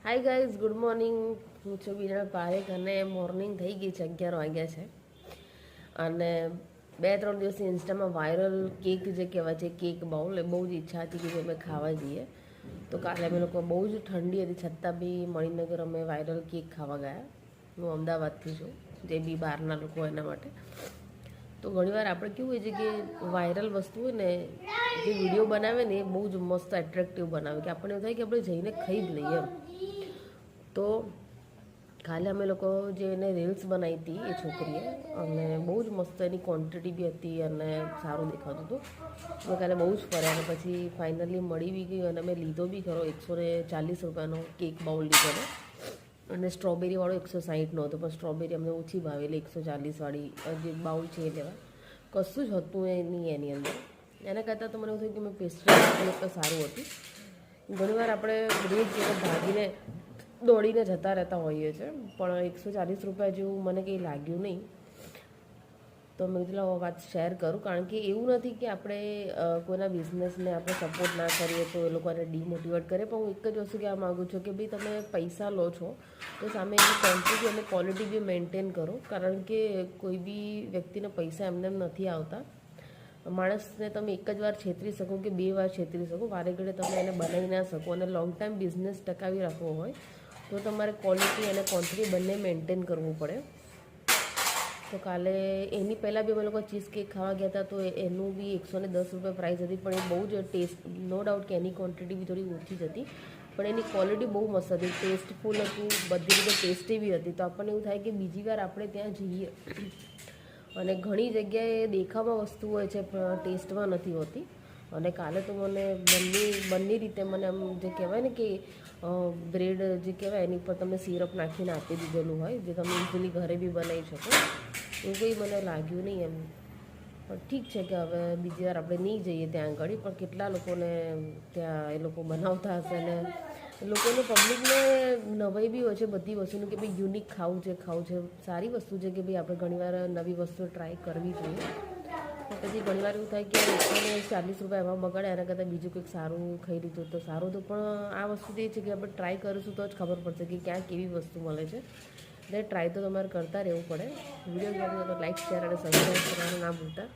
Hi guys, good morning. હું છું બીના પારેખ અને મોર્નિંગ થઈ ગઈ છે, 11 વાગ્યા છે. અને 2-3 દિવસથી ઇન્સ્ટામાં વાયરલ કેક જે કહેવાય છે, કેક બાઉલ, એ બહુ જ ઈચ્છા હતી કે અમે ખાવા જઈએ. તો કાલે અમે લોકો બહુ જ ઠંડી હતી છતાં બી મણિનગર અમે વાયરલ કેક ખાવા ગયા. હું અમદાવાદથી છું, જે બી બહારના લોકો એના માટે. તો ઘણીવાર આપણે કેવું હોય છે કે વાયરલ વસ્તુ હોય ને, જે વિડીયો બનાવે ને એ બહુ જ મસ્ત એટ્રેક્ટિવ બનાવે કે આપણને એવું થાય કે આપણે જઈને ખાઈ જ લઈએ એમ. તો કાલે અમે લોકો જે એને રીલ્સ બનાવી હતી એ છોકરીએ, અને બહુ જ મસ્ત એની ક્વોન્ટિટી બી હતી અને સારું દેખાતું હતું. અમે કાલે બહુ જ ફર્યા અને પછી ફાઇનલી મળી બી ગયું અને અમે લીધો બી ખરો. 140 રૂપિયાનો કેક બાઉલ લીધો અને સ્ટ્રોબેરીવાળો 160નો હતો, પણ સ્ટ્રોબેરી અમને ઓછી ભાવે એટલે 140વાળી જે બાઉલ છે એ લેવા. કશું જ હતું એ નહીં એની અંદર. એના કરતાં તો મને એવું થયું કે મેં પેસ્ટ્રી તો સારું હતું. ઘણીવાર આપણે રોજ ભાગીને દોડીને જતા રહેતા હોઈએ છીએ, પણ 140 રૂપિયા જેવું મને કંઈ લાગ્યું નહીં. તો મેં કીધું વાત શેર કરું, કારણ કે એવું નથી કે આપણે કોઈના બિઝનેસને આપણે સપોર્ટ ના કરીએ તો એ લોકોને ડિમોટિવેટ કરે. પણ હું એક જ વસ્તુ કહેવા માગું છું કે ભાઈ, તમે પૈસા લો છો તો સામે એની ક્વોન્ટિટી અને ક્વોલિટી બી મેન્ટેન કરો, કારણ કે કોઈ બી વ્યક્તિને પૈસા એમને એમ નથી આવતા. માણસને તમે એક જ વાર છેતરી શકો કે 2 વાર છેતરી શકો, વારે ઘડે તમે એને બનાવી ના શકો. અને લોંગ ટાઈમ બિઝનેસ ટકાવી રાખવો હોય તો તમારે ક્વોલિટી અને ક્વોન્ટિટી બંને મેન્ટેન કરવું પડે. તો કાલે એની પહેલાં બી અમે લોકો ચીઝ કેક ખાવા ગયા હતા, તો એનું બી 110 રૂપિયા પ્રાઇસ હતી, પણ એ બહુ જ ટેસ્ટ, નો ડાઉટ કે એની ક્વોન્ટિટી બી થોડી ઓછી જ હતી, પણ એની ક્વોલિટી બહુ મસ્ત હતી, ટેસ્ટફુલ હતું, બધી રીતે ટેસ્ટી બી હતી. તો આપણને એવું થાય કે બીજી વાર આપણે ત્યાં જઈએ. અને ઘણી જગ્યાએ દેખાવમાં વસ્તુ હોય છે પણ ટેસ્ટમાં નથી હોતી. અને કાલે તો મને બંને રીતે મને આમ જે કહેવાય ને કે બ્રેડ જે કહેવાય એની પર તમે સિરપ નાખીને આપી દીધેલું હોય, જે તમે ઇઝીલી ઘરે બી બનાવી શકો, એવું કંઈ મને લાગ્યું નહીં એમ. પણ ઠીક છે કે હવે બીજી વાર આપણે નહીં જઈએ ત્યાં આગળ. પણ કેટલા લોકોને ત્યાં એ લોકો બનાવતા હશે ને લોકોને, પબ્લિકને નવાઈ બી હોય છે બધી વસ્તુનું કે ભાઈ યુનિક ખાવું છે. સારી વસ્તુ છે કે ભાઈ આપણે ઘણીવાર નવી વસ્તુ ટ્રાય કરવી જોઈએ. પછી ઘણીવાર એવું થાય કે 140 રૂપિયા એમાં બગાડે, એના કરતાં બીજું કંઈક સારું ખાઈ લીધું તો સારું હતું. પણ આ વસ્તુ એ છે કે આપણે ટ્રાય કરીશું તો જ ખબર પડશે કે ક્યાં કેવી વસ્તુ મળે છે. એટલે ટ્રાય તો તમારે કરતા રહેવું પડે. વિડીયો ગમ્યો તો લાઈક, શેર અને સબસ્ક્રાઈબ કરવાનું ના ભૂલતા.